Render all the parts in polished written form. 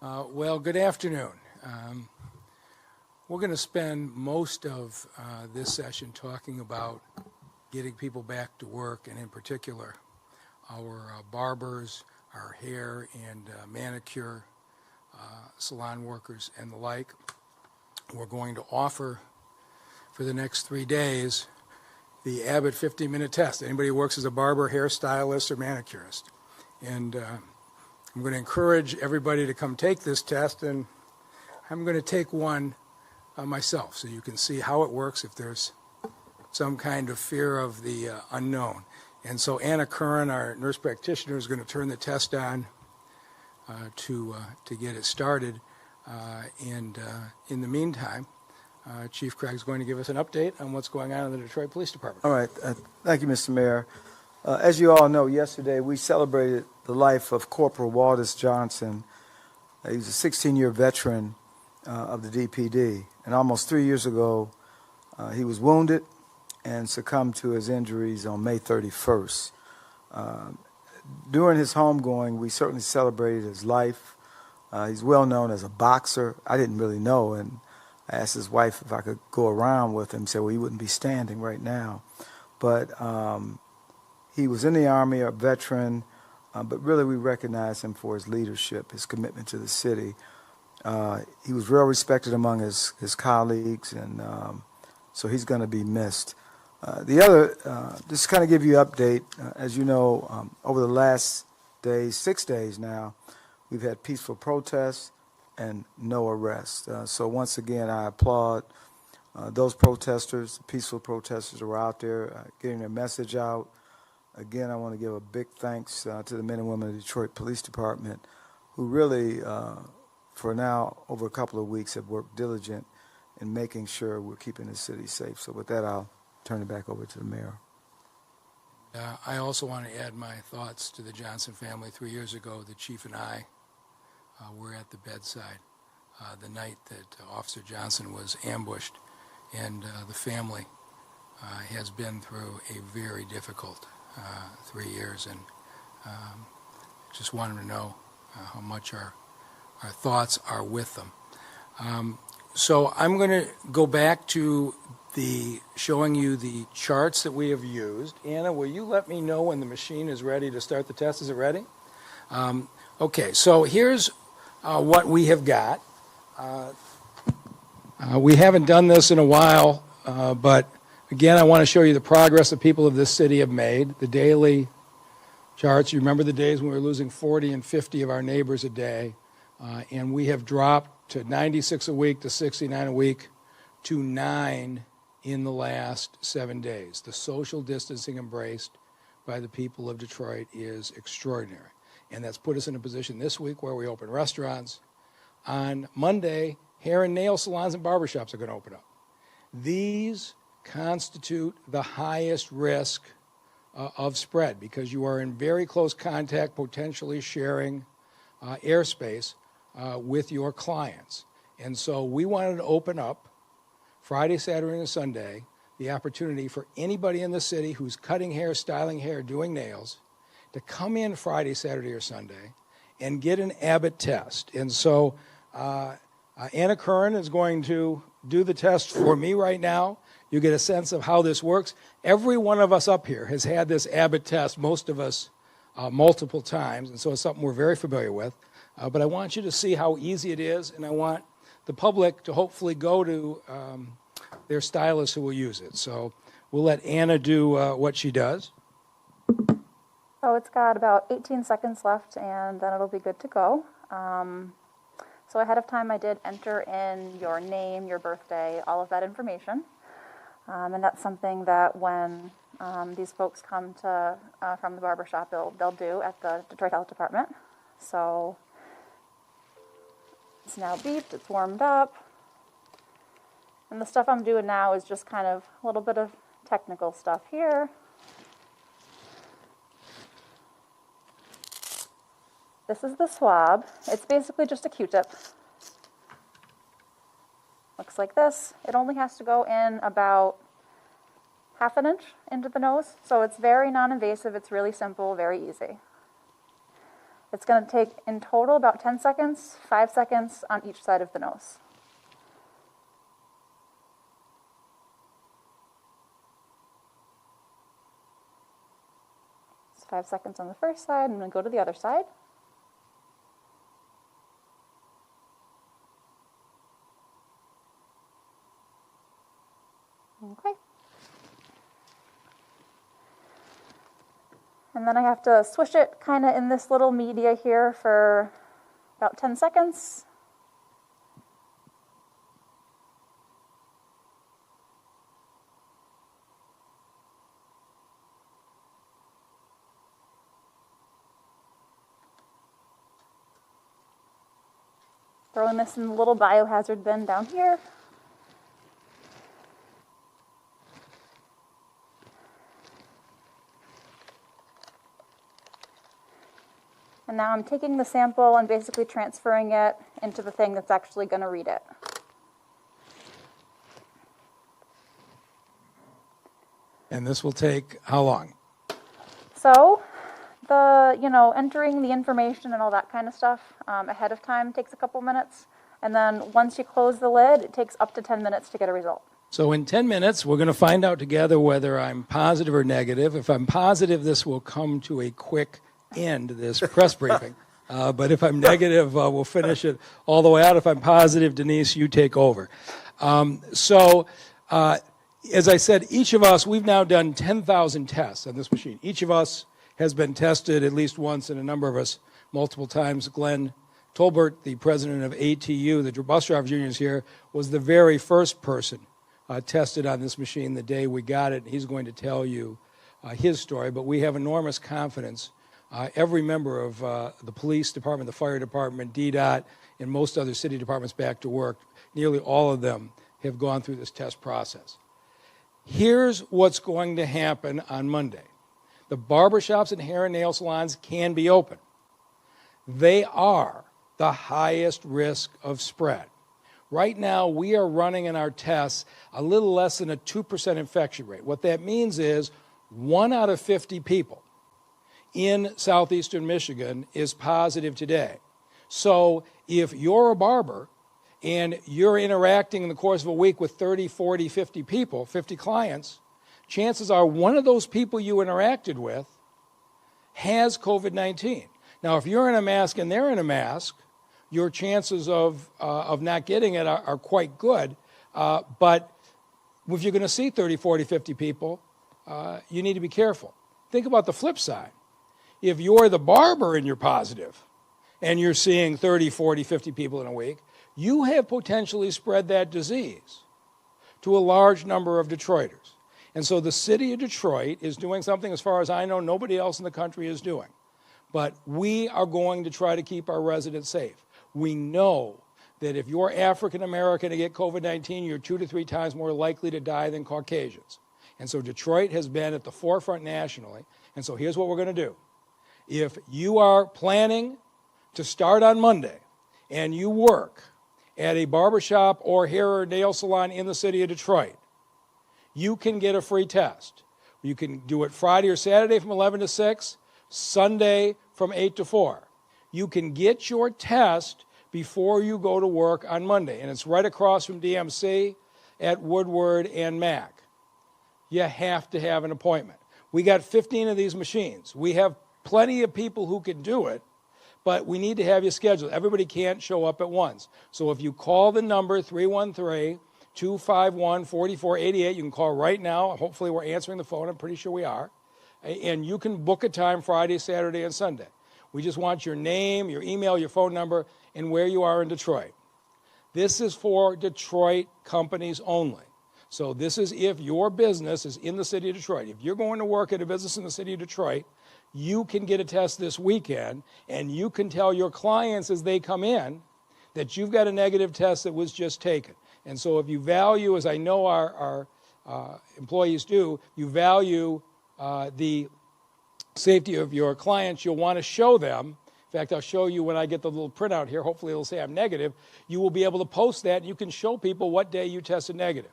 Well, good afternoon. We're going to spend most of this session talking about getting people back to work, and in particular, our barbers, our hair and manicure salon workers and the like. We're going to offer for the next 3 days the Abbott 15-minute test. Anybody who works as a barber, hairstylist, or manicurist. And I'm going to encourage everybody to come take this test, and I'm going to take one myself so you can see how it works if there's some kind of fear of the unknown. And so Anna Curran, our nurse practitioner, is going to turn the test on to get it started. And in the meantime, Chief Craig's going to give us an update on what's going on in the Detroit Police Department. All right. Thank you, Mr. Mayor. As you all know, yesterday we celebrated the life of Corporal Waldus Johnson. He was a 16-year veteran of the DPD. And almost 3 years ago, he was wounded and succumbed to his injuries on May 31st. During his homegoing, we certainly celebrated his life. He's well known as a boxer. I didn't really know, and I asked his wife if I could go around with him. He said, well, he wouldn't be standing right now. But he was in the Army, a veteran, but really we recognize him for his leadership, his commitment to the city. He was well respected among his colleagues, and so he's going to be missed. The other, just to kind of give you an update, as you know, over the last days, 6 days now, we've had peaceful protests and no arrests. So once again, I applaud those protesters, the peaceful protesters who are out there getting their message out. Again, I want to give a big thanks to the men and women of the Detroit Police Department who really, for now, over a couple of weeks, have worked diligent in making sure we're keeping the city safe. So with that, I'll turn it back over to the mayor. I also want to add my thoughts to the Johnson family. 3 years ago, the chief and I were at the bedside the night that Officer Johnson was ambushed, and the family has been through a very difficult 3 years, and just wanted to know how much our thoughts are with them. So I'm going to go back to showing you the charts that we have used. Anna, will you let me know when the machine is ready to start the test? Is it ready? Okay, so here's what we have got. We haven't done this in a while, but again, I want to show you the progress the people of this city have made, the daily charts. You remember the days when we were losing 40 and 50 of our neighbors a day, and we have dropped to 96 a week, to 69 a week, to 9 in the last 7 days. The social distancing embraced by the people of Detroit is extraordinary. And that's put us in a position this week where we open restaurants. On Monday, hair and nail salons and barbershops are going to open up. These constitute the highest risk of spread because you are in very close contact, potentially sharing airspace with your clients. And so we wanted to open up Friday, Saturday, and Sunday the opportunity for anybody in the city who's cutting hair, styling hair, doing nails to come in Friday, Saturday, or Sunday and get an Abbott test. And so Anna Curran is going to do the test for me right now. You get a sense of how this works. Every one of us up here has had this Abbott test, most of us multiple times, and so it's something we're very familiar with. But I want you to see how easy it is, and I want the public to hopefully go to their stylist who will use it. So we'll let Anna do what she does. So it's got about 18 seconds left, and then it'll be good to go. So ahead of time, I did enter in your name, your birthday, all of that information. And that's something that when these folks come to from the barbershop, they'll do at the Detroit Health Department. So it's now beeped, it's warmed up. And the stuff I'm doing now is just kind of a little bit of technical stuff here. This is the swab. It's basically just a Q-tip. Looks like this. It only has to go in about ½ an inch into the nose, so it's very non-invasive. It's really simple, very easy. It's going to take in total about 10 seconds, 5 seconds on each side of the nose. It's 5 seconds on the first side. I'm going to go to the other side. Okay. And then I have to swish it kind of in this little media here for about 10 seconds. Throwing this in the little biohazard bin down here. And now I'm taking the sample and basically transferring it into the thing that's actually going to read it. And this will take how long? So entering the information and all that kind of stuff ahead of time takes a couple minutes. And then once you close the lid, it takes up to 10 minutes to get a result. So in 10 minutes, we're going to find out together whether I'm positive or negative. If I'm positive, this will come to a quick end, this press briefing. But if I'm negative, we'll finish it all the way out. If I'm positive, Denise, you take over. As I said, each of us, we've now done 10,000 tests on this machine. Each of us has been tested at least once, and a number of us multiple times. Glenn Tolbert, the president of ATU, the bus drivers union is here, was the very first person tested on this machine the day we got it. He's going to tell you his story, but we have enormous confidence. Every member of the police department, the fire department, DDOT, and most other city departments back to work, nearly all of them have gone through this test process. Here's what's going to happen on Monday. The barbershops and hair and nail salons can be open. They are the highest risk of spread. Right now, we are running in our tests a little less than a 2% infection rate. What that means is 1 out of 50 people in southeastern Michigan is positive today. So if you're a barber and you're interacting in the course of a week with 30, 40, 50 people, 50 clients, chances are one of those people you interacted with has COVID-19. Now, if you're in a mask and they're in a mask, your chances of not getting it are quite good. But if you're going to see 30, 40, 50 people, you need to be careful. Think about the flip side. If you're the barber and you're positive and you're seeing 30, 40, 50 people in a week, you have potentially spread that disease to a large number of Detroiters. And so the city of Detroit is doing something, as far as I know, nobody else in the country is doing. But we are going to try to keep our residents safe. We know that if you're African American and get COVID-19, you're 2 to 3 times more likely to die than Caucasians. And so Detroit has been at the forefront nationally. And so here's what we're going to do. If you are planning to start on Monday and you work at a barbershop or hair or nail salon in the city of Detroit, you can get a free test. You can do it Friday or Saturday from 11 to 6, Sunday from 8 to 4. You can get your test before you go to work on Monday, and it's right across from DMC at Woodward and Mack. You have to have an appointment. We got 15 of these machines. We have plenty of people who can do it, but we need to have you scheduled. Everybody can't show up at once. So if you call the number 313-251-4488, you can call right now. Hopefully we're answering the phone. I'm pretty sure we are. And you can book a time Friday, Saturday, and Sunday. We just want your name, your email, your phone number, and where you are in Detroit. This is for Detroit companies only. So this is if your business is in the city of Detroit. If you're going to work at a business in the city of Detroit, you can get a test this weekend, and you can tell your clients as they come in that you've got a negative test that was just taken. And so if you value, as I know our employees do, you value the safety of your clients, you'll want to show them. In fact, I'll show you when I get the little printout here. Hopefully it'll say I'm negative. You will be able to post that, and you can show people what day you tested negative.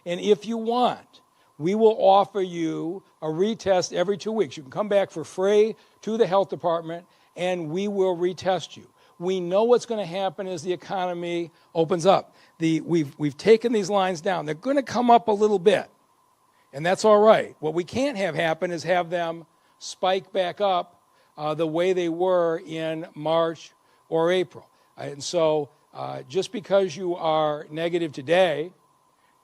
And if you want, we will offer you a retest every 2 weeks. You can come back for free to the health department and we will retest you. We know what's going to happen as the economy opens up. We've taken these lines down. They're going to come up a little bit, and that's all right. What we can't have happen is have them spike back up the way they were in March or April. And so just because you are negative today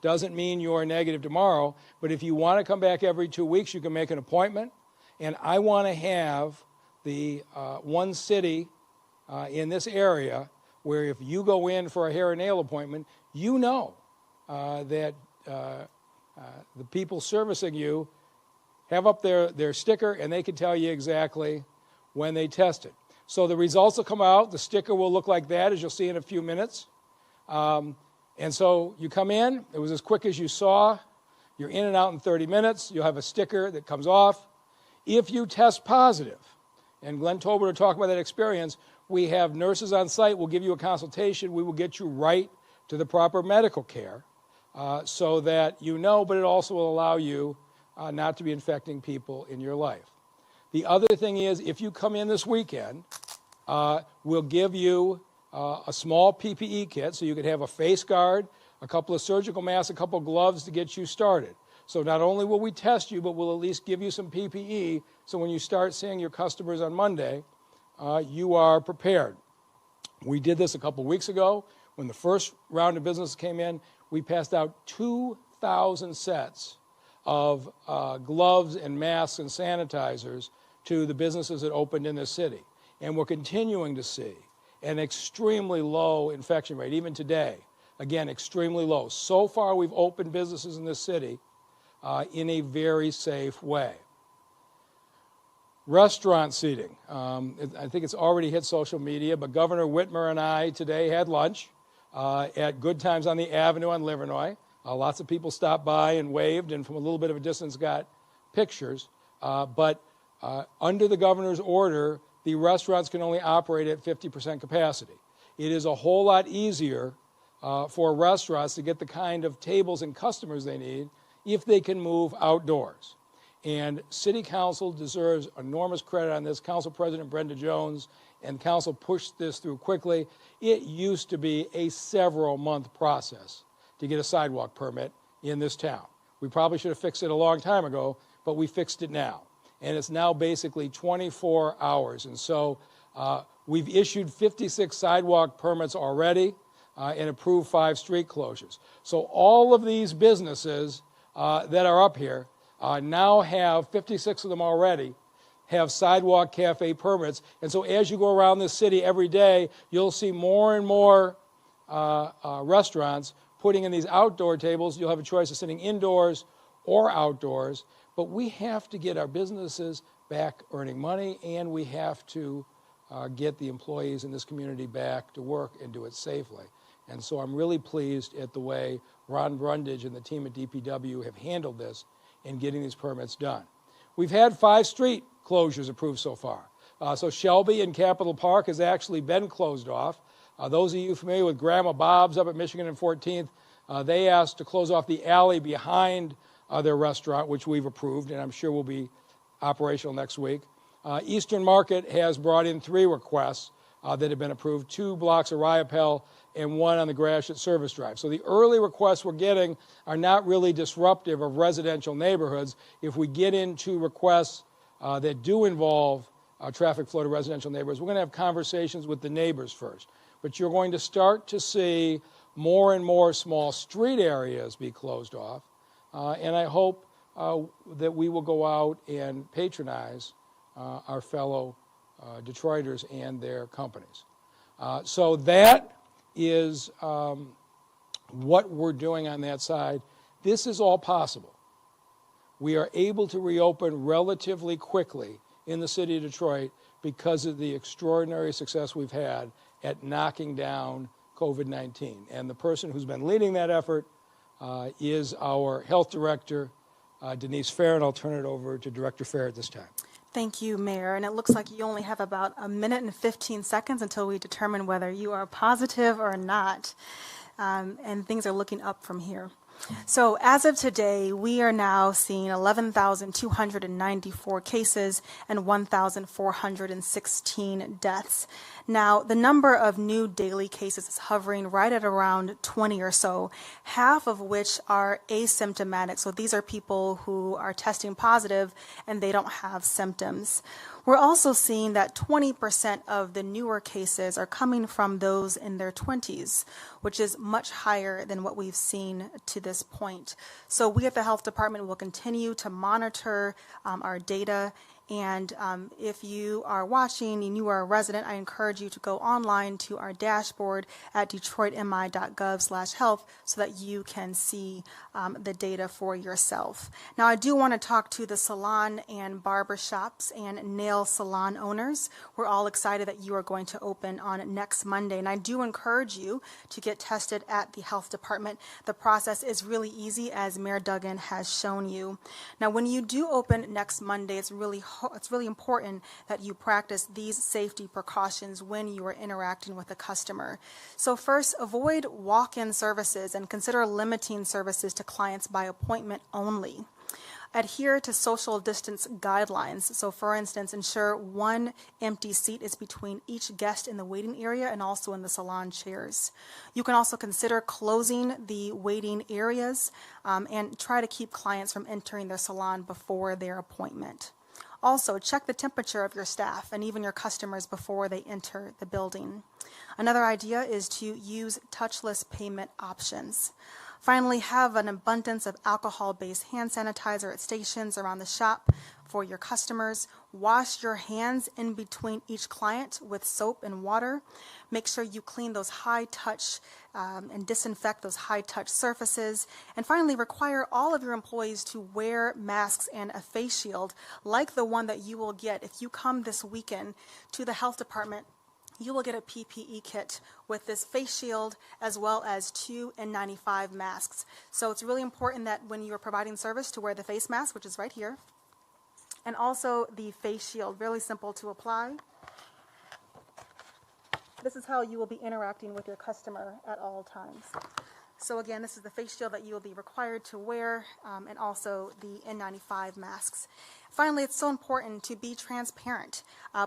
doesn't mean you are negative tomorrow. But if you want to come back every 2 weeks, you can make an appointment. And I want to have the one city in this area where if you go in for a hair and nail appointment, you know that the people servicing you have up their sticker, and they can tell you exactly when they tested. So the results will come out. The sticker will look like that, as you'll see in a few minutes. And so you come in. It was as quick as you saw. You're in and out in 30 minutes. You'll have a sticker that comes off. If you test positive, and Glenn Tolbert will talk about that experience, we have nurses on site. We'll give you a consultation. We will get you right to the proper medical care so that you know, but it also will allow you not to be infecting people in your life. The other thing is, if you come in this weekend, we'll give you a small PPE kit, so you could have a face guard, a couple of surgical masks, a couple of gloves to get you started. So not only will we test you, but we'll at least give you some PPE, so when you start seeing your customers on Monday, you are prepared. We did this a couple weeks ago. When the first round of business came in, we passed out 2,000 sets of gloves and masks and sanitizers to the businesses that opened in this city. And we're continuing to see an extremely low infection rate, even today. Again, extremely low. So far, we've opened businesses in this city in a very safe way. Restaurant seating. I think it's already hit social media, but Governor Whitmer and I today had lunch at Good Times on the Avenue on Livernois. Lots of people stopped by and waved, and from a little bit of a distance got pictures. But under the governor's order, the restaurants can only operate at 50% capacity. It is a whole lot easier for restaurants to get the kind of tables and customers they need if they can move outdoors. And City Council deserves enormous credit on this. Council President Brenda Jones and Council pushed this through quickly. It used to be a several-month process to get a sidewalk permit in this town. We probably should have fixed it a long time ago, but we fixed it now. And it's now basically 24 hours. And so we've issued 56 sidewalk permits already and approved 5 street closures. So all of these businesses that are up here now have, 56 of them already, have sidewalk cafe permits. And so as you go around this city every day, you'll see more and more restaurants putting in these outdoor tables. You'll have a choice of sitting indoors or outdoors. But we have to get our businesses back earning money, and we have to get the employees in this community back to work and do it safely. And so I'm really pleased at the way Ron Brundage and the team at DPW have handled this in getting these permits done. We've had 5 street closures approved so far. So Shelby and Capitol Park has actually been closed off. Those of you familiar with Grandma Bob's up at Michigan and 14th, they asked to close off the alley behind their restaurant, which we've approved, and I'm sure will be operational next week. Eastern Market has brought in 3 requests that have been approved, 2 blocks of Riopelle and 1 on the Gratiot Service Drive. So the early requests we're getting are not really disruptive of residential neighborhoods. If we get into requests that do involve traffic flow to residential neighborhoods, we're going to have conversations with the neighbors first. But you're going to start to see more and more small street areas be closed off. And I hope that we will go out and patronize our fellow Detroiters and their companies. So that is what we're doing on that side. This is all possible. We are able to reopen relatively quickly in the city of Detroit because of the extraordinary success we've had at knocking down COVID-19. And the person who's been leading that effort is our health director, Denise Fair, and I'll turn it over to Director Fair at this time. Thank you, Mayor. And it looks like you only have about 1 minute and 15 seconds until we determine whether you are positive or not. And things are looking up from here. So as of today, we are now seeing 11,294 cases and 1,416 deaths. Now, the number of new daily cases is hovering right at around 20 or so, half of which are asymptomatic. So these are people who are testing positive and they don't have symptoms. We're also seeing that 20% of the newer cases are coming from those in their 20s, which is much higher than what we've seen to this point. So we at the Health Department will continue to monitor our data. And if you are watching and you are a resident, I encourage you to go online to our dashboard at detroitmi.gov/health so that you can see the data for yourself. Now, I do want to talk to the salon and barber shops and nail salon owners. We're all excited that you are going to open on next Monday. And I do encourage you to get tested at the Health Department. The process is really easy, as Mayor Duggan has shown you. Now, when you do open next Monday, it's really important that you practice these safety precautions when you are interacting with a customer. So first, avoid walk-in services and consider limiting services to clients by appointment only. Adhere to social distance guidelines. So for instance, ensure one empty seat is between each guest in the waiting area and also in the salon chairs. You can also consider closing the waiting areas and try to keep clients from entering their salon before their appointment. Also, check the temperature of your staff and even your customers before they enter the building. Another idea is to use touchless payment options. Finally, have an abundance of alcohol-based hand sanitizer at stations around the shop for your customers. Wash your hands in between each client with soap and water. Make sure you clean those high-touch and disinfect those high-touch surfaces. And finally, require all of your employees to wear masks and a face shield like the one that you will get if you come this weekend to the Health Department. You will get a PPE kit with this face shield as well as 2 N95 masks. So it's really important that when you are providing service to wear the face mask, which is right here, and also the face shield, really simple to apply. This is how you will be interacting with your customer at all times. So again, this is the face shield that you will be required to wear and also the N95 masks. Finally, it's so important to be transparent.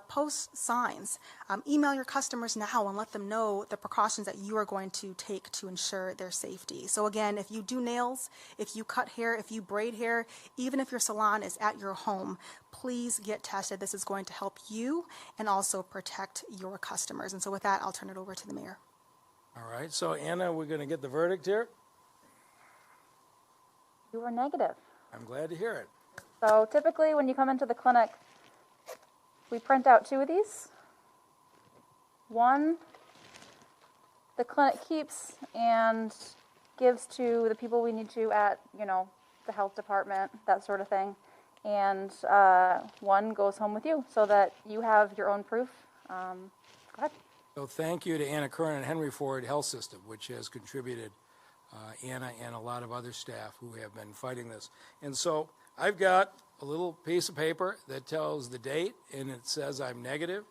Post signs. Email your customers now and let them know the precautions that you are going to take to ensure their safety. So again, if you do nails, if you cut hair, if you braid hair, even if your salon is at your home, please get tested. This is going to help you and also protect your customers. And so with that, I'll turn it over to the mayor. All right, so Anna, we're going to get the verdict here. You were negative. I'm glad to hear it. So typically when you come into the clinic, we print out 2 of these. One, the clinic keeps and gives to the people we need to at, the health department, that sort of thing. And one goes home with you so that you have your own proof. Go ahead. So thank you to Anna Curran and Henry Ford Health System, which has contributed Anna and a lot of other staff who have been fighting this. And so I've got a little piece of paper that tells the date, and it says I'm negative.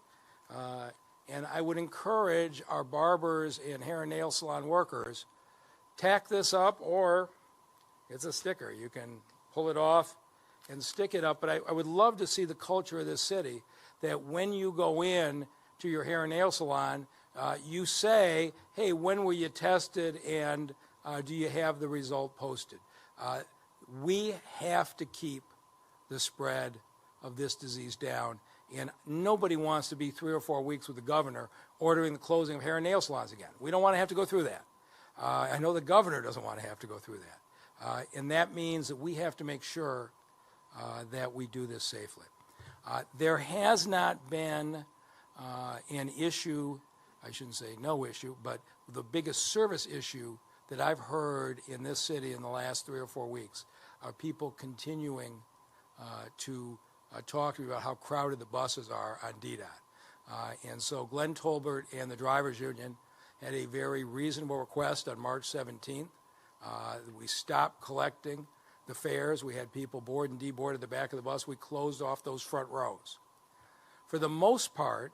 And I would encourage our barbers and hair and nail salon workers, tack this up, or it's a sticker. You can pull it off and stick it up. But I would love to see the culture of this city that when you go in to your hair and nail salon, you say, hey, when were you tested, and do you have the result posted? We have to keep the spread of this disease down, and nobody wants to be 3 or 4 weeks with the governor ordering the closing of hair and nail salons again. We don't want to have to go through that. I know the governor doesn't want to have to go through that. And that means that we have to make sure that we do this safely. There has not been an issue, I shouldn't say no issue, but the biggest service issue that I've heard in this city in the last 3 or 4 weeks are people continuing to talk to me about how crowded the buses are on DDOT. And so Glenn Tolbert and the Drivers Union had a very reasonable request on March 17th. We stopped collecting the fares. We had people board and deboard at the back of the bus. We closed off those front rows. For the most part,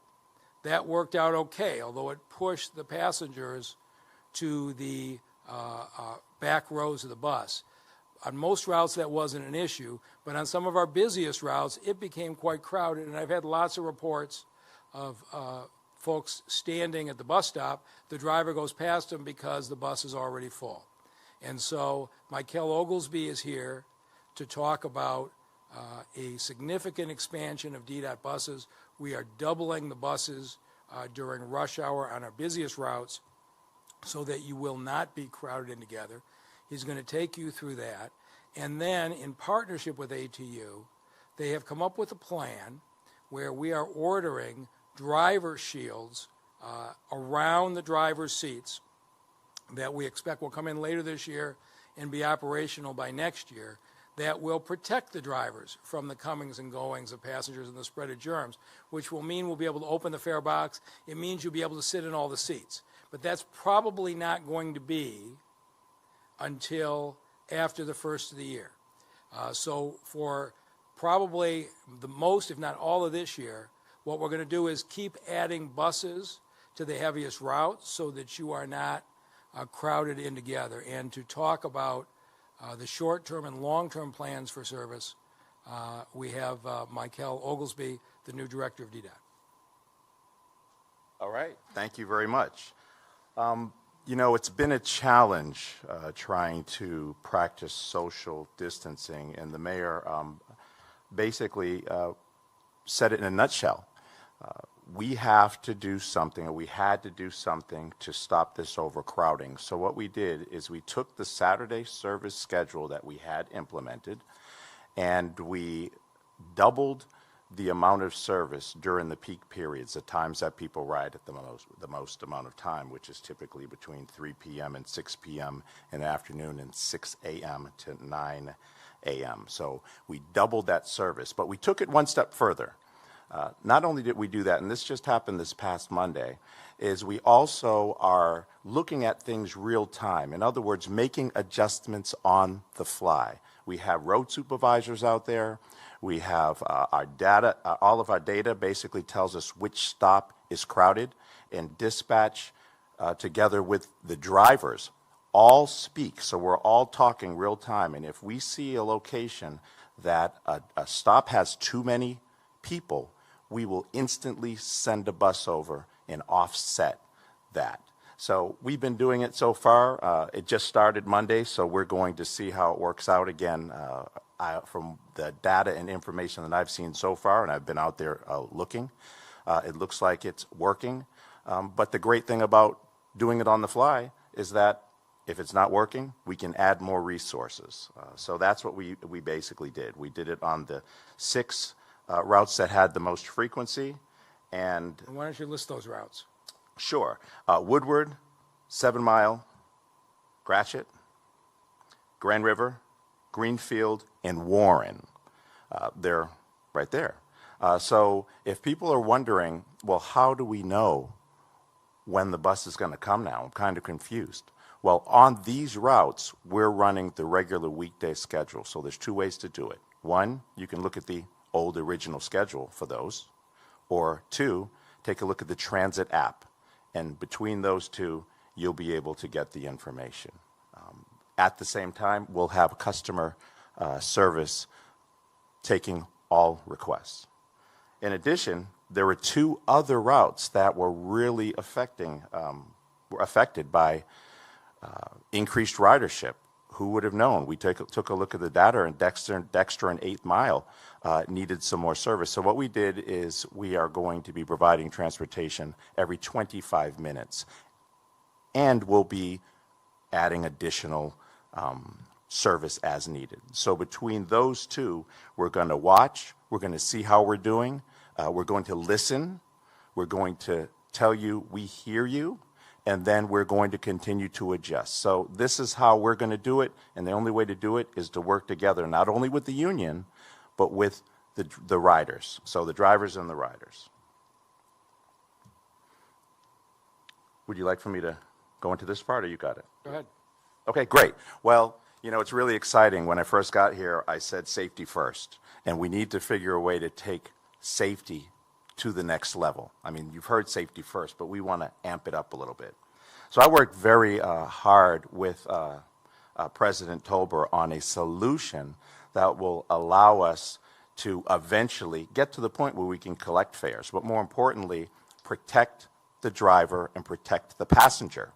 that worked out okay, although it pushed the passengers to the back rows of the bus. On most routes, that wasn't an issue, but on some of our busiest routes, it became quite crowded, and I've had lots of reports of folks standing at the bus stop. The driver goes past them because the bus is already full. And so Michael Oglesby is here to talk about a significant expansion of DDOT buses. We are doubling the buses during rush hour on our busiest routes so that you will not be crowded in together. He's going to take you through that. And then, in partnership with ATU, they have come up with a plan where we are ordering driver shields around the driver's seats that we expect will come in later this year and be operational by next year, that will protect the drivers from the comings and goings of passengers and the spread of germs, which will mean we'll be able to open the fare box. It means you'll be able to sit in all the seats. But that's probably not going to be until after the first of the year. So for probably the most, if not all of this year, what we're going to do is keep adding buses to the heaviest routes so that you are not crowded in together. And to talk about the short-term and long-term plans for service, we have Michael Oglesby, the new director of DDOT. All right, thank you very much. You know, it's been a challenge trying to practice social distancing, and the mayor basically said it in a nutshell. We have to do something, or we had to do something to stop this overcrowding. So what we did is we took the Saturday service schedule that we had implemented, and we doubled the amount of service during the peak periods, the times that people ride at the most amount of time, which is typically between 3 p.m. and 6 p.m. in the afternoon and 6 a.m. to 9 a.m. So we doubled that service, but we took it one step further. Not only did we do that, and this just happened this past Monday, is we also are looking at things real time. In other words, making adjustments on the fly. We have road supervisors out there. We have our data, all of our data basically tells us which stop is crowded, and dispatch together with the drivers all speak. So we're all talking real time, and if we see a location that a stop has too many people, we will instantly send a bus over and offset that. So we've been doing it so far. It just started Monday, so we're going to see how it works out again. From the data and information that I've seen so far, and I've been out there looking, it looks like it's working. But the great thing about doing it on the fly is that if it's not working, we can add more resources. So that's what we basically did. We did it on the 6 routes that had the most frequency. And why don't you list those routes? Sure. Woodward, 7 Mile, Gratiot, Grand River, Greenfield, and Warren. They're right there. So if people are wondering, well, how do we know when the bus is going to come now? I'm kind of confused. Well, on these routes, we're running the regular weekday schedule. So there's 2 ways to do it. 1, you can look at the old original schedule for those. Or 2, take a look at the transit app. And between those 2, you'll be able to get the information. At the same time, we'll have customer service taking all requests. In addition, there were 2 other routes that were really affected by increased ridership. Who would have known? We took a look at the data, and Dexter and 8 Mile needed some more service. So what we did is we are going to be providing transportation every 25 minutes, and we'll be adding additional service as needed. So between those 2, we're going to watch, we're going to see how we're doing, we're going to listen, we're going to tell you we hear you, and then we're going to continue to adjust. So this is how we're going to do it, and the only way to do it is to work together, not only with the union, but with the riders, so the drivers and the riders. Would you like for me to go into this part, or you got it? Go ahead. Okay, great. Well, you know, it's really exciting. When I first got here, I said safety first, and we need to figure a way to take safety to the next level. I mean, you've heard safety first, but we want to amp it up a little bit. So I worked very hard with President Tolber on a solution that will allow us to eventually get to the point where we can collect fares, but more importantly, protect the driver and protect the passenger.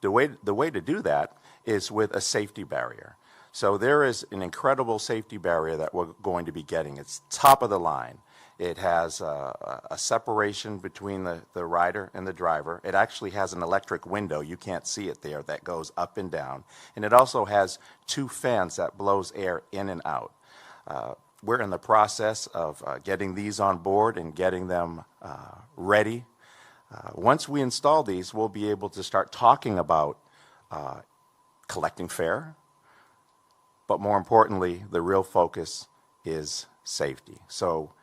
The way to do that is with a safety barrier. So there is an incredible safety barrier that we're going to be getting. It's top of the line. It has a separation between the rider and the driver. It actually has an electric window, you can't see it there, that goes up and down. And it also has 2 fans that blows air in and out. We're in the process of getting these on board and getting them ready. Once we install these, we'll be able to start talking about collecting fare, but more importantly, the real focus is safety. So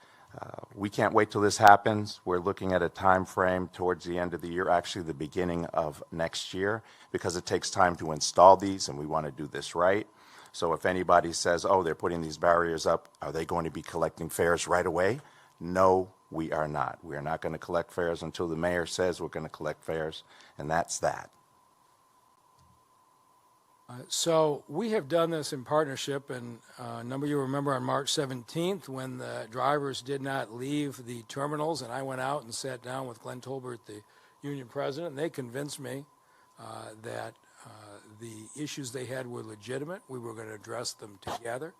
we can't wait till this happens. We're looking at a time frame towards the end of the year, actually the beginning of next year, because it takes time to install these and we want to do this right. So if anybody says, oh, they're putting these barriers up, are they going to be collecting fares right away? No, we are not. We are not going to collect fares until the mayor says we're going to collect fares, and that's that. So we have done this in partnership, and a number of you remember on March 17th when the drivers did not leave the terminals, and I went out and sat down with Glenn Tolbert, the union president, and they convinced me that the issues they had were legitimate. We were going to address them together.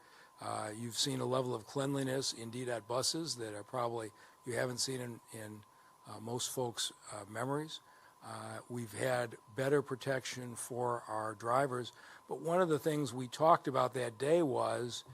You've seen a level of cleanliness, indeed, at buses that are probably you haven't seen in most folks' memories. We've had better protection for our drivers, but one of the things we talked about that day was,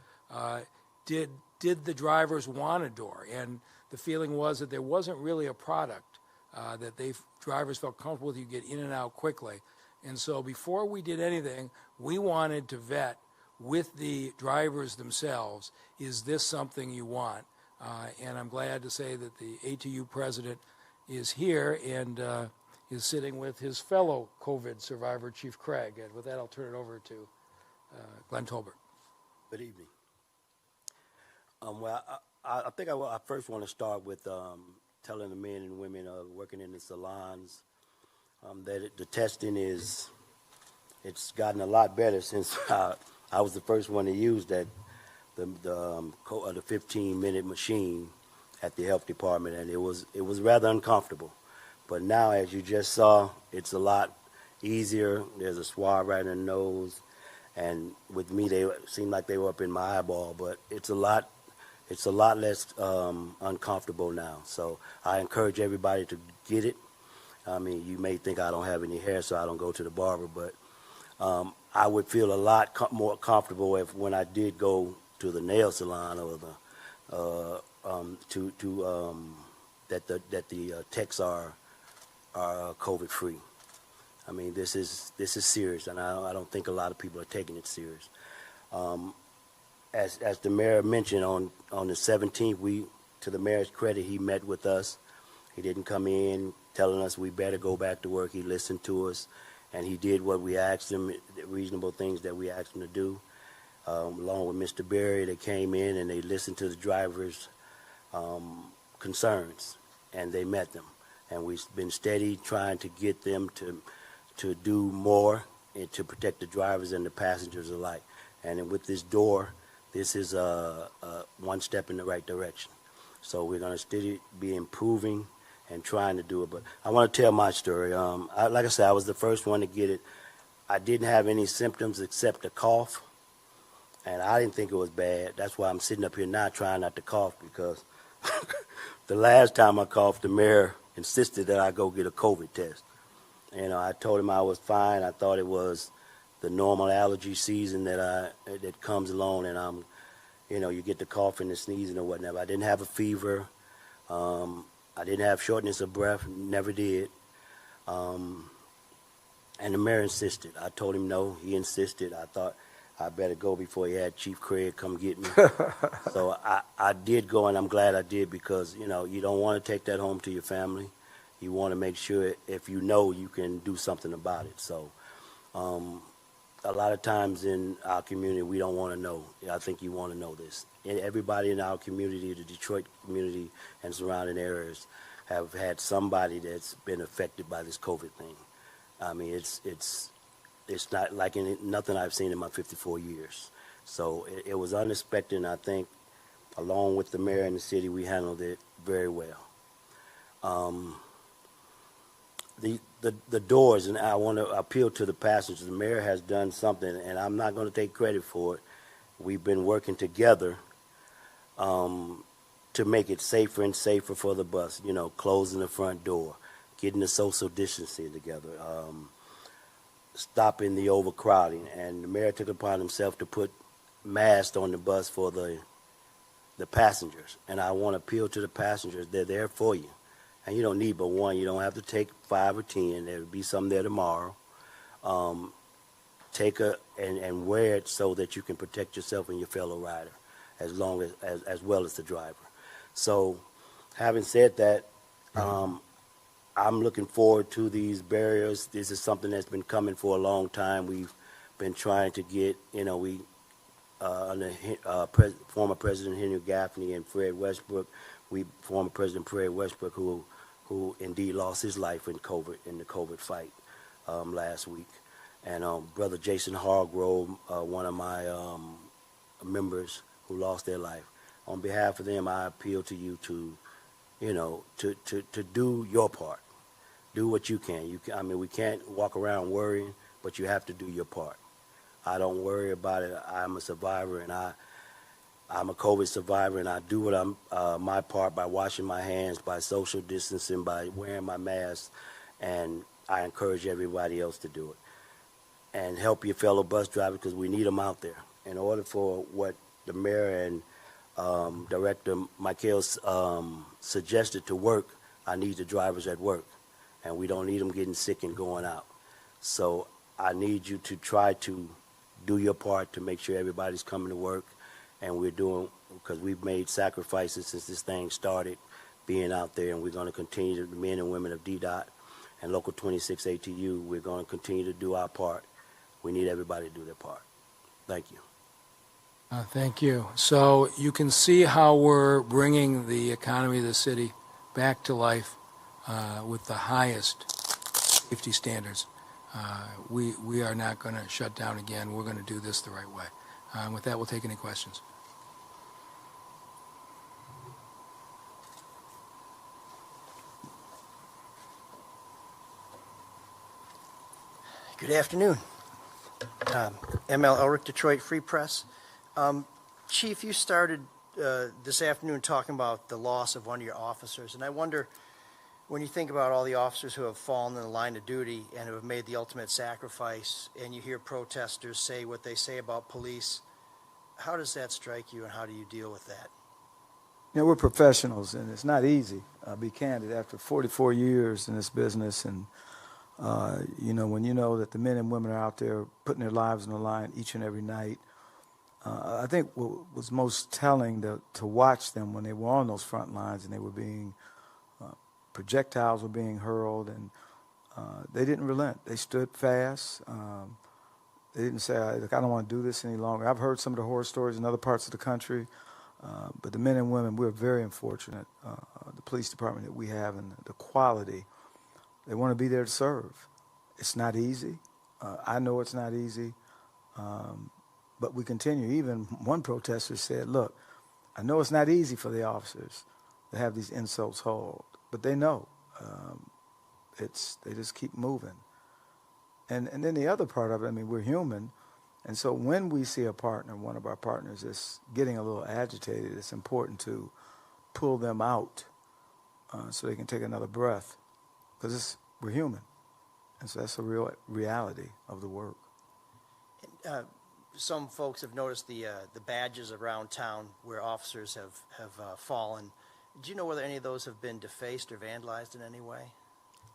did the drivers want a door? And the feeling was that there wasn't really a product that drivers felt comfortable with. You get in and out quickly. And so before we did anything, we wanted to vet with the drivers themselves, is this something you want? And I'm glad to say that the ATU president is here and is sitting with his fellow COVID survivor, Chief Craig. And with that, I'll turn it over to Glenn Tolbert. Good evening. Well, I think I first want to start with telling the men and women working in the salons that the testing it's gotten a lot better since I was the first one to use the 15-minute machine at the health department, and it was rather uncomfortable. But now, as you just saw, it's a lot easier. There's a swab right in the nose, and with me, they seemed like they were up in my eyeball. But it's a lot less uncomfortable now. So I encourage everybody to get it. I mean, you may think I don't have any hair, so I don't go to the barber, but I would feel a lot more comfortable when I did go to the nail salon or that the techs are COVID-free. I mean, this is serious, and I don't think a lot of people are taking it serious. As the mayor mentioned, on the 17th, to the mayor's credit, he met with us. He didn't come in telling us we better go back to work. He listened to us, and he did what we asked him, the reasonable things that we asked him to do. Along with Mr. Berry, they came in and they listened to the drivers' concerns, and they met them. And we've been steady trying to get them to do more and to protect the drivers and the passengers alike. And with this door, this is one step in the right direction. So we're going to steady be improving and trying to do it. But I want to tell my story. Like I said, I was the first one to get it. I didn't have any symptoms except a cough, and I didn't think it was bad. That's why I'm sitting up here now trying not to cough, because the last time I coughed, the mayor insisted that I go get a COVID test. You know, I told him I was fine. I thought it was the normal allergy season that comes along, and you get the coughing and sneezing or whatnot. I didn't have a fever. I didn't have shortness of breath, never did. And the mayor insisted. I told him no, he insisted. I thought I better go before he had Chief Craig come get me. So I did go, and I'm glad I did, because, you don't want to take that home to your family. You want to make sure if you can do something about it. So a lot of times in our community, we don't want to know. I think you want to know this. And everybody in our community, the Detroit community and surrounding areas, have had somebody that's been affected by this COVID thing. I mean, it's not like nothing I've seen in my 54 years. So it was unexpected, and I think, along with the mayor and the city, we handled it very well. The doors, and I want to appeal to the passengers. The mayor has done something, and I'm not going to take credit for it. We've been working together to make it safer and safer for the bus. You know, closing the front door, getting the social distancing together, stopping the overcrowding. And the mayor took it upon himself to put masks on the bus for the passengers. And I want to appeal to the passengers. They're there for you. And you don't need but one. You don't have to take 5 or 10. There'll be some there tomorrow. Take and wear it so that you can protect yourself and your fellow rider, as well as the driver. So, having said that, I'm looking forward to these barriers. This is something that's been coming for a long time. We've been trying to get, under former President Henry Gaffney and Fred Westbrook, former President Fred Westbrook, who indeed lost his life in the COVID fight last week, and Brother Jason Hargrove, one of my members who lost their life. On behalf of them, I appeal to you to do your part. Do what you can. I mean, we can't walk around worrying, but you have to do your part. I don't worry about it. I'm a survivor, and I'm a COVID survivor, and I do what my part by washing my hands, by social distancing, by wearing my mask, and I encourage everybody else to do it. And help your fellow bus drivers, because we need them out there. In order for what the mayor and Director Michael suggested to work, I need the drivers at work, and we don't need them getting sick and going out. So I need you to try to do your part to make sure everybody's coming to work, and we're doing, because we've made sacrifices since this thing started, being out there, and we're going to continue, the men and women of DDOT and Local 26 ATU, we're going to continue to do our part. We need everybody to do their part. Thank you. Thank you. So you can see how we're bringing the economy of the city back to life with the highest safety standards. We are not going to shut down again. We're going to do this the right way. With that, we'll take any questions. Good afternoon. ML Elric, Detroit Free Press. Chief, you started this afternoon talking about the loss of one of your officers, and I wonder, when you think about all the officers who have fallen in the line of duty and who have made the ultimate sacrifice, and you hear protesters say what they say about police, how does that strike you, and how do you deal with that? We're professionals, and it's not easy. I'll be candid. After 44 years in this business, and when you know that the men and women are out there putting their lives on the line each and every night, I think what was most telling to watch them when they were on those front lines and they were being, projectiles were being hurled, and they didn't relent. They stood fast. They didn't say, look, I don't want to do this any longer. I've heard some of the horror stories in other parts of the country, but the men and women, we're very unfortunate, the police department that we have and the quality. They want to be there to serve. It's not easy. I know it's not easy. But we continue. Even one protester said, look, I know it's not easy for the officers to have these insults hauled, but they know. They just keep moving. And then the other part of it, I mean, we're human. And so when we see a partner, one of our partners is getting a little agitated, it's important to pull them out so they can take another breath, because we're human. And so that's the real reality of the work. Some folks have noticed the badges around town where officers have fallen. Do you know whether any of those have been defaced or vandalized in any way?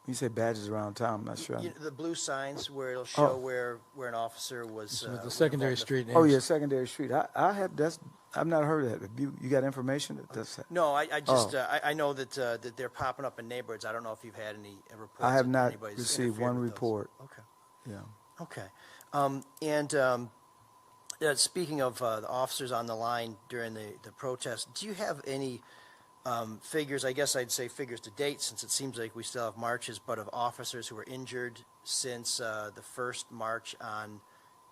You say badges around town, I'm not sure. The blue signs where it'll show where an officer was. The secondary street names. Oh yeah, secondary street. I've not heard of that. You got information that that's. No, I just I know that they're popping up in neighborhoods. I don't know if you've had any reports. I have not received one report. Okay. Yeah. Okay. Speaking of the officers on the line during the protest, do you have any figures, I guess I'd say figures to date, since it seems like we still have marches, but of officers who were injured since the first march on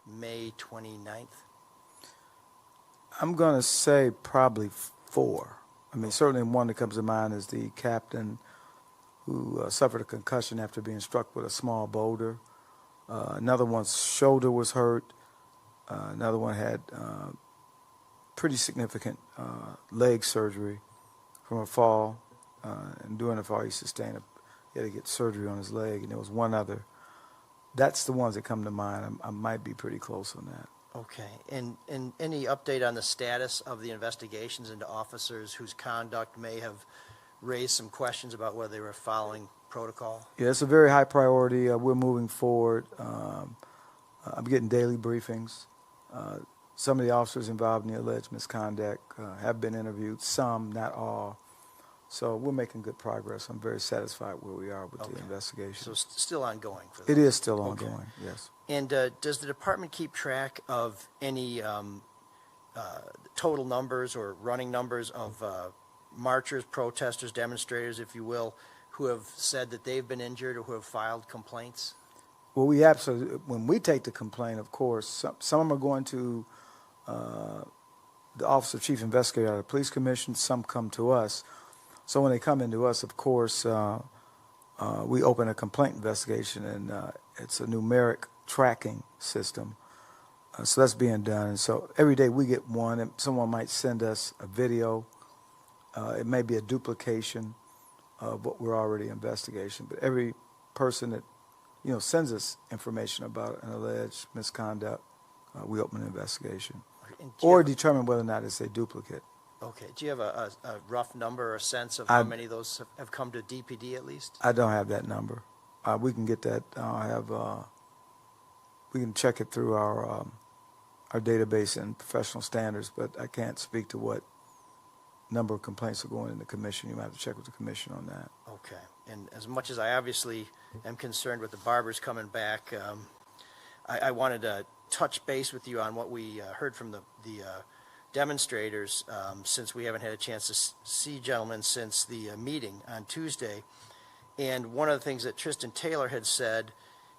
May 29th? I'm going to say probably 4. I mean, certainly one that comes to mind is the captain who suffered a concussion after being struck with a small boulder. Another one's shoulder was hurt. Another one had pretty significant leg surgery from a fall. And during the fall, he had to get surgery on his leg. And there was one other. That's the ones that come to mind. I might be pretty close on that. Okay. And any update on the status of the investigations into officers whose conduct may have raised some questions about whether they were following protocol? Yeah, it's a very high priority. We're moving forward. I'm getting daily briefings. Some of the officers involved in the alleged misconduct have been interviewed, some, not all. So we're making good progress. I'm very satisfied where we are with the investigation. So still ongoing for It is still ongoing, Okay. yes. And does the department keep track of any total numbers or running numbers of marchers, protesters, demonstrators, if you will, who have said that they've been injured or who have filed complaints? Well, we absolutely, when we take the complaint, of course, some of them are going to the Office of Chief Investigator of the Police Commission, some come to us. So when they come into us, of course, we open a complaint investigation, and it's a numeric tracking system. So that's being done. And so every day we get one, and someone might send us a video. It may be a duplication of what we're already investigating. But every person that sends us information about an alleged misconduct, we open an investigation or determine whether or not it's a duplicate. Okay. Do you have a rough number or a sense of how many of those have come to DPD at least? I don't have that number. We can get that. We can check it through our database and professional standards, but I can't speak to what number of complaints are going in the commission. You might have to check with the commission on that. Okay. And as much as I obviously am concerned with the barbers coming back, I wanted to touch base with you on what we heard from the demonstrators, since we haven't had a chance to see gentlemen since the meeting on Tuesday. And one of the things that Tristan Taylor had said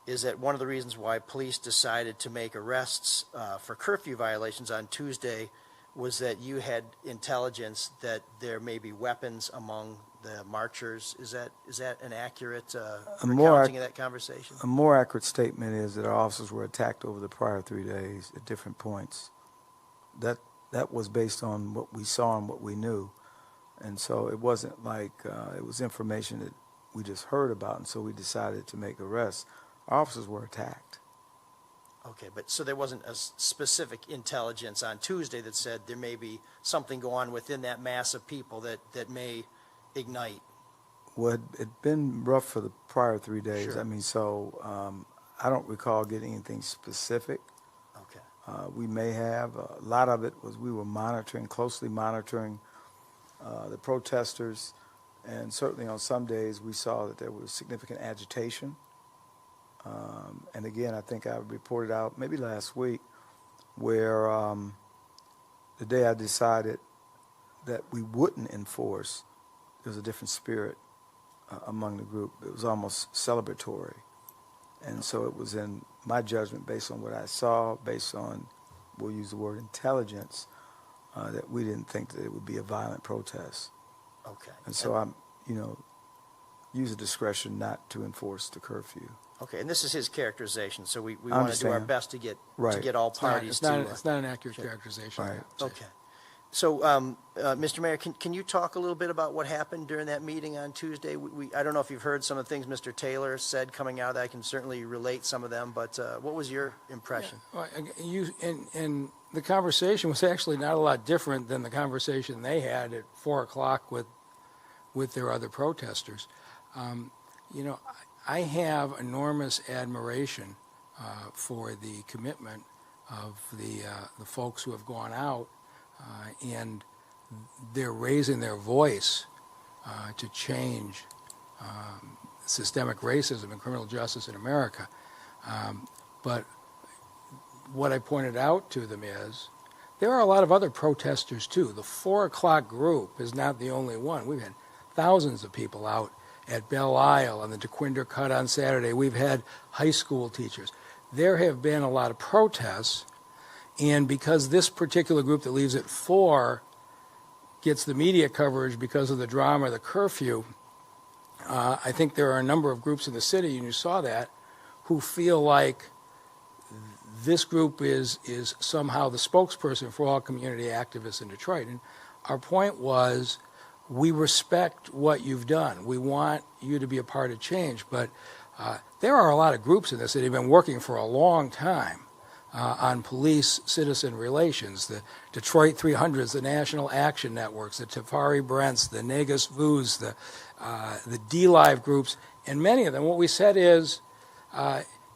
is that one of the reasons why police decided to make arrests for curfew violations on Tuesday was that you had intelligence that there may be weapons among the marchers. Is that an accurate recounting of that conversation? A more accurate statement is that our officers were attacked over the prior 3 days at different points. That was based on what we saw and what we knew. And so it wasn't like it was information that we just heard about, and so we decided to make arrests. Our officers were attacked. Okay, but so there wasn't a specific intelligence on Tuesday that said there may be something go on within that mass of people that may ignite? Well, it'd been rough for the prior 3 days. Sure. I mean, so I don't recall getting anything specific. Okay. We may have. A lot of it was we were closely monitoring the protesters, and certainly on some days we saw that there was significant agitation. And again, I think I reported out maybe last week where the day I decided that we wouldn't enforce, there was a different spirit among the group. It was almost celebratory. And so it was in my judgment, based on what I saw, based on, we'll use the word intelligence, that we didn't think that it would be a violent protest. Okay. And so use a discretion not to enforce the curfew. Okay, and this is his characterization, so we want to do our best to get all parties It's to... not an accurate characterization. Right. Okay. So, Mr. Mayor, can you talk a little bit about what happened during that meeting on Tuesday? I don't know if you've heard some of the things Mr. Taylor said coming out. I can certainly relate some of them, but what was your impression? Well, and the conversation was actually not a lot different than the conversation they had at 4 o'clock with their other protesters. I have enormous admiration for the commitment of the folks who have gone out, and they're raising their voice to change systemic racism and criminal justice in America. But what I pointed out to them is there are a lot of other protesters too. The 4 o'clock group is not the only one. We've had thousands of people out at Belle Isle on the DeQuinder Cut on Saturday. We've had high school teachers. There have been a lot of protests, and because this particular group that leaves at 4 gets the media coverage because of the drama, the curfew, I think there are a number of groups in the city, and you saw that, who feel like this group is somehow the spokesperson for all community activists in Detroit. And our point was, we respect what you've done. We want you to be a part of change. But there are a lot of groups in the city that have been working for a long time on police-citizen relations. The Detroit 300s, the National Action Networks, the Tafari Brents, the Negus Vus, the D-Live groups, and many of them. What we said is,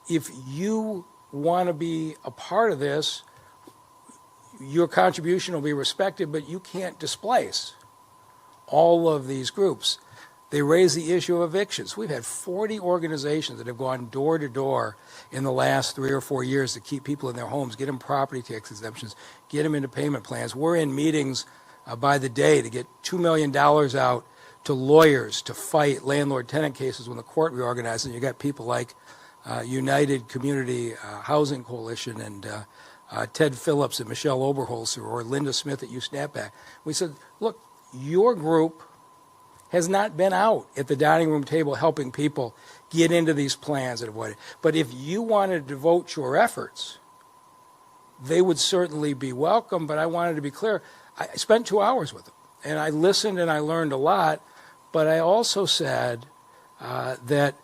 if you want to be a part of this, your contribution will be respected, but you can't displace all of these groups. They raise the issue of evictions. We've had 40 organizations that have gone door to door in the last 3 or 4 years to keep people in their homes, get them property tax exemptions, get them into payment plans. We're in meetings by the day to get $2 million out to lawyers to fight landlord-tenant cases when the court reorganizes. And you got people like United Community Housing Coalition and Ted Phillips and Michelle Oberholzer or Linda Smith at USNAPAC. We said, look, your group has not been out at the dining room table helping people get into these plans and avoid it. But if you wanted to devote your efforts, they would certainly be welcome. But I wanted to be clear. I spent 2 hours with them, and I listened and I learned a lot. But I also said that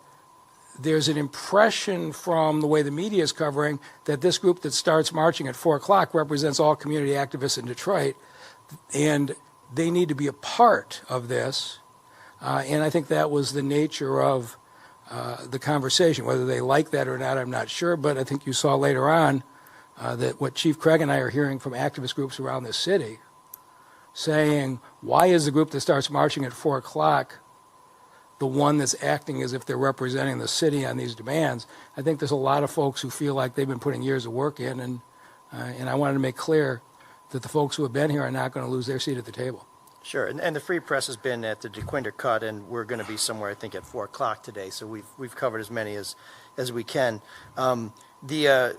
there's an impression from the way the media is covering that this group that starts marching at 4 o'clock represents all community activists in Detroit, and they need to be a part of this. And I think that was the nature of the conversation. Whether they like that or not, I'm not sure, but I think you saw later on that what Chief Craig and I are hearing from activist groups around the city saying, why is the group that starts marching at 4 o'clock the one that's acting as if they're representing the city on these demands? I think there's a lot of folks who feel like they've been putting years of work in, and I wanted to make clear that the folks who have been here are not going to lose their seat at the table. Sure, and the Free Press has been at the DeQuinder Cut, and we're going to be somewhere, I think, at 4 o'clock today, so we've covered as many as we can. The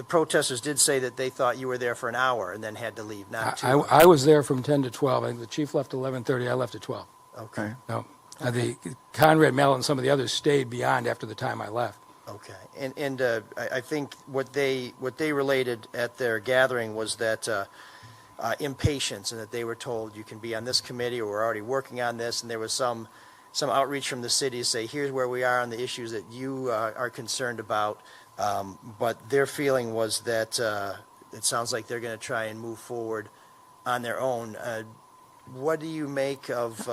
protesters did say that they thought you were there for an hour and then had to leave, not 2 hours. I was there from 10 to 12. I think the chief left at 11:30. I left at 12. Okay. No, the Conrad Mellon and some of the others stayed beyond after the time I left. Okay, and I think what they related at their gathering was that impatience, and that they were told you can be on this committee or we're already working on this, and there was some outreach from the city to say here's where we are on the issues that you are concerned about, but their feeling was that it sounds like they're going to try and move forward on their own. What do you make of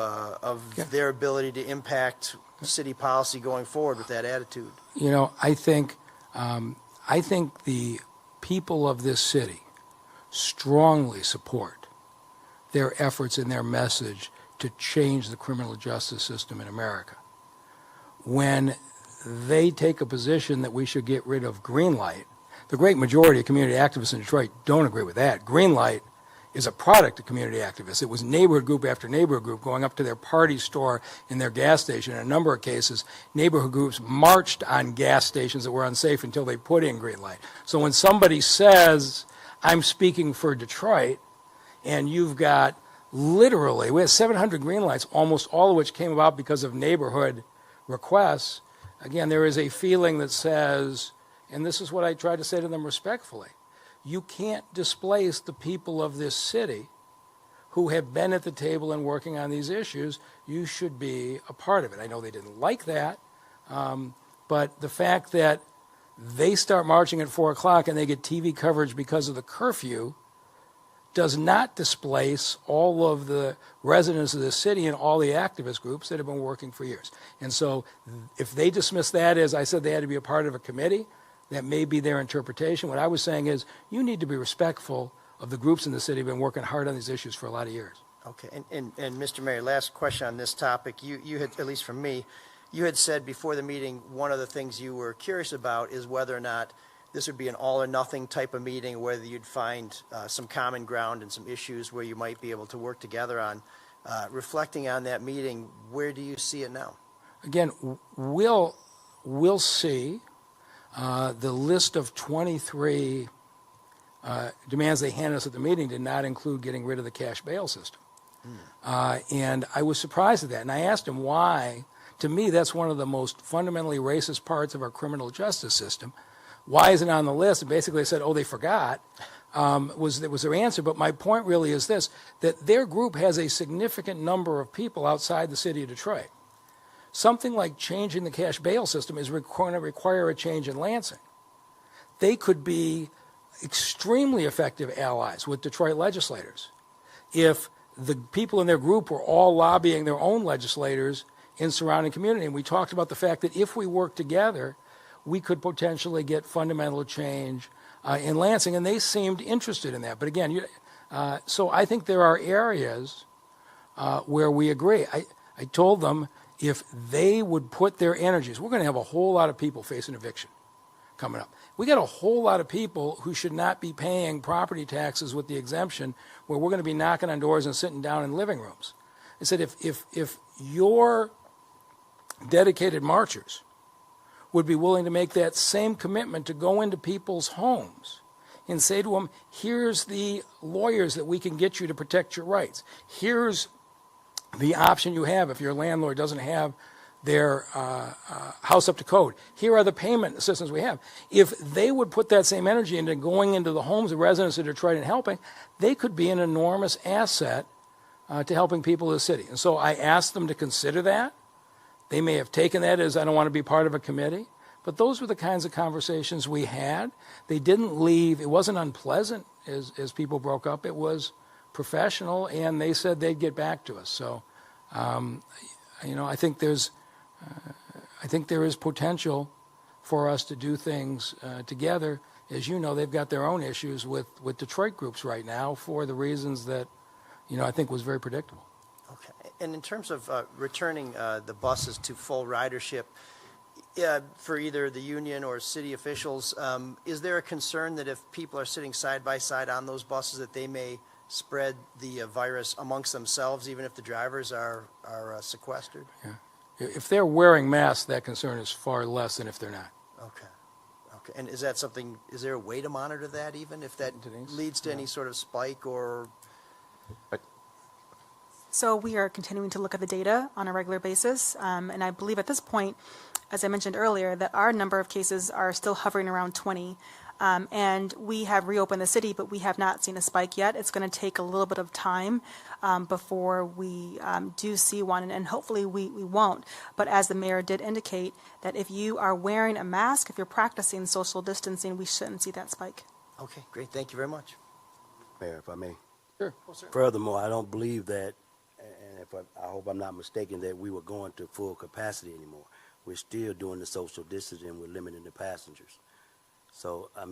their ability to impact city policy going forward with that attitude? You know, I think the people of this city strongly support their efforts and their message to change the criminal justice system in America. When they take a position that we should get rid of green light, the great majority of community activists in Detroit don't agree with that. Green light is a product of community activists. It was neighborhood group after neighborhood group going up to their party store and their gas station. In a number of cases, neighborhood groups marched on gas stations that were unsafe until they put in green light. So when somebody says, I'm speaking for Detroit, and you've got literally, we have 700 green lights, almost all of which came about because of neighborhood requests. Again, there is a feeling that says, and this is what I try to say to them respectfully, you can't displace the people of this city who have been at the table and working on these issues. You should be a part of it. I know they didn't like that, but the fact that they start marching at 4 o'clock and they get TV coverage because of the curfew does not displace all of the residents of the city and all the activist groups that have been working for years. And so if they dismiss that as I said they had to be a part of a committee, that may be their interpretation. What I was saying is you need to be respectful of the groups in the city who have been working hard on these issues for a lot of years. Okay, and Mr. Mayor, last question on this topic. You had, at least from me, you had said before the meeting, one of the things you were curious about is whether or not this would be an all or nothing type of meeting, whether you'd find some common ground and some issues where you might be able to work together on. Reflecting on that meeting, where do you see it now? Again, we'll see. The list of 23 demands they handed us at the meeting did not include getting rid of the cash bail system. And I was surprised at that. And I asked him why. To me, that's one of the most fundamentally racist parts of our criminal justice system. Why isn't it on the list? And basically they said, oh, they forgot, was their answer. But my point really is this, that their group has a significant number of people outside the city of Detroit. Something like changing the cash bail system is going to require a change in Lansing. They could be extremely effective allies with Detroit legislators if the people in their group were all lobbying their own legislators in surrounding community. And we talked about the fact that if we work together, we could potentially get fundamental change in Lansing, and they seemed interested in that. But again, so I think there are areas where we agree. I told them if they would put their energies, we're going to have a whole lot of people facing eviction coming up. We got a whole lot of people who should not be paying property taxes with the exemption, where we're going to be knocking on doors and sitting down in living rooms. I said, if your dedicated marchers would be willing to make that same commitment to go into people's homes and say to them, here's the lawyers that we can get you to protect your rights. Here's the option you have if your landlord doesn't have their house up to code. Here are the payment assistance we have. If they would put that same energy into going into the homes of residents of Detroit and helping, they could be an enormous asset to helping people in the city. And so I asked them to consider that. They may have taken that as, I don't want to be part of a committee. But those were the kinds of conversations we had. They didn't leave. It wasn't unpleasant as people broke up. It was professional, and they said they'd get back to us. So, I think there is potential for us to do things together. As you know, they've got their own issues with Detroit groups right now for the reasons that, I think was very predictable. Okay. And in terms of returning the buses to full ridership, for either the union or city officials, is there a concern that if people are sitting side by side on those buses that they may spread the virus amongst themselves, even if the drivers are sequestered? Yeah. If they're wearing masks, that concern is far less than if they're not. Okay. Okay. And is there a way to monitor that, even if that leads to any sort of spike or? So we are continuing to look at the data on a regular basis, and I believe at this point, as I mentioned earlier, that our number of cases are still hovering around 20. And we have reopened the city, but we have not seen a spike yet. It's going to take a little bit of time before we do see one, and hopefully we won't. But as the mayor did indicate, that if you are wearing a mask, if you're practicing social distancing, we shouldn't see that spike. Okay, great. Thank you very much. Mayor, if I may. Sure. Furthermore, I don't believe that, and I hope I'm not mistaken, that we were going to full capacity anymore. We're still doing the social distancing. We're limiting the passengers. So, I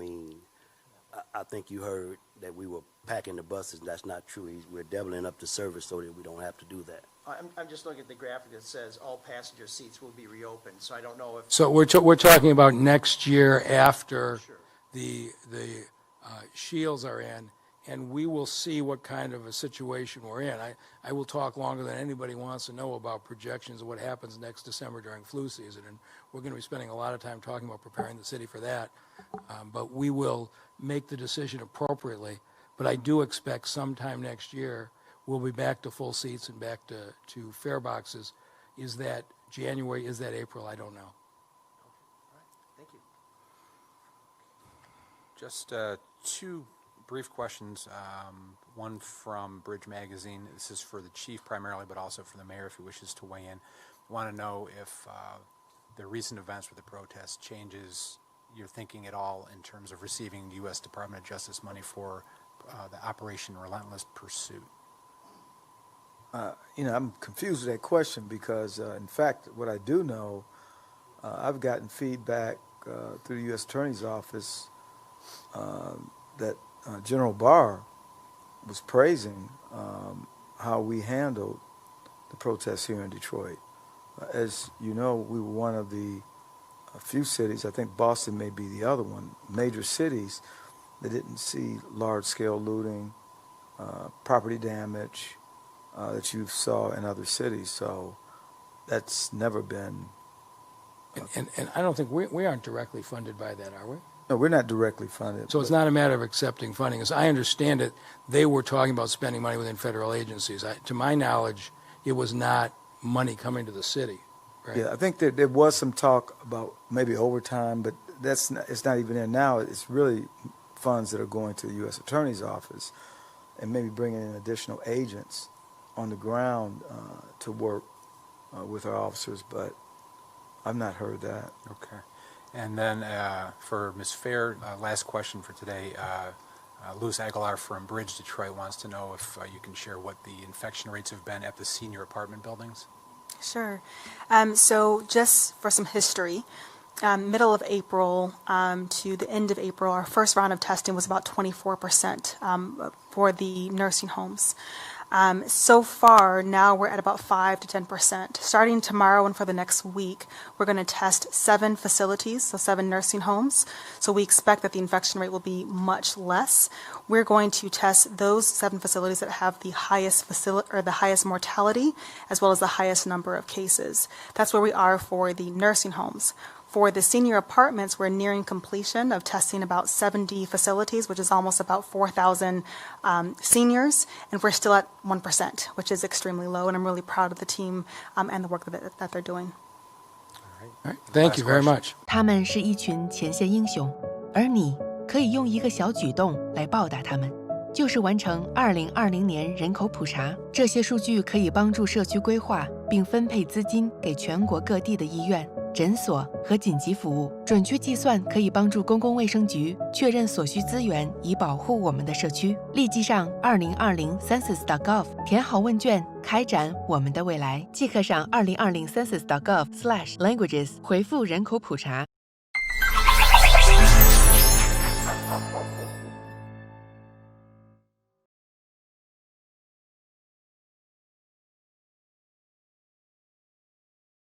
think you heard that we were packing the buses. That's not true. We're doubling up the service so that we don't have to do that. I'm just looking at the graphic that says all passenger seats will be reopened, so I don't know if... So we're talking about next year after the shields are in, and we will see what kind of a situation we're in. I will talk longer than anybody wants to know about projections of what happens next December during flu season, and we're going to be spending a lot of time talking about preparing the city for that. But we will make the decision appropriately. But I do expect sometime next year we'll be back to full seats and back to fare boxes. Is that January? Is that April? I don't know. All right. Thank you. Just two brief questions. One from Bridge Magazine. This is for the chief primarily, but also for the mayor if he wishes to weigh in. I want to know if the recent events with the protests changes your thinking at all in terms of receiving U.S. Department of Justice money for the Operation Relentless Pursuit. I'm confused with that question because, in fact, what I do know, I've gotten feedback through the U.S. Attorney's Office that General Barr was praising how we handled the protests here in Detroit. As you know, we were one of the a few cities, I think Boston may be the other one, major cities that didn't see large-scale looting, property damage that you saw in other cities. So that's never been. And I don't think we aren't directly funded by that, are we? No, we're not directly funded. So it's not a matter of accepting funding. As I understand it, they were talking about spending money within federal agencies. To my knowledge, it was not money coming to the city. Right? Yeah, I think that there was some talk about maybe overtime, but it's not even there now. It's really funds that are going to the U.S. Attorney's Office and maybe bringing in additional agents on the ground to work with our officers, but I've not heard that. Okay. And then for Ms. Fair, last question for today. Louis Aguilar from Bridge Detroit wants to know if you can share what the infection rates have been at the senior apartment buildings. Sure. So just for some history, middle of April to the end of April, our first round of testing was about 24% for the nursing homes. So far, now we're at about 5 to 10%. Starting tomorrow and for the next week, we're going to test 7 facilities, so 7 nursing homes. So we expect that the infection rate will be much less. We're going to test those 7 facilities that have the highest the highest mortality, as well as the highest number of cases. That's where we are for the nursing homes. For the senior apartments, we're nearing completion of testing about 70 facilities, which is almost about 4,000 seniors, and we're still at 1%, which is extremely low, and I'm really proud of the team and the work that they're doing. All right. Thank you very much. 他们是一群前线英雄，而你可以用一个小举动来报答他们，就是完成2020年人口普查。这些数据可以帮助社区规划，并分配资金给全国各地的医院、诊所和紧急服务。准确计算可以帮助公共卫生局确认所需资源，以保护我们的社区。立即上2020 census.gov 填好问卷，开展我们的未来。即刻上2020 census.gov/languages 回复人口普查。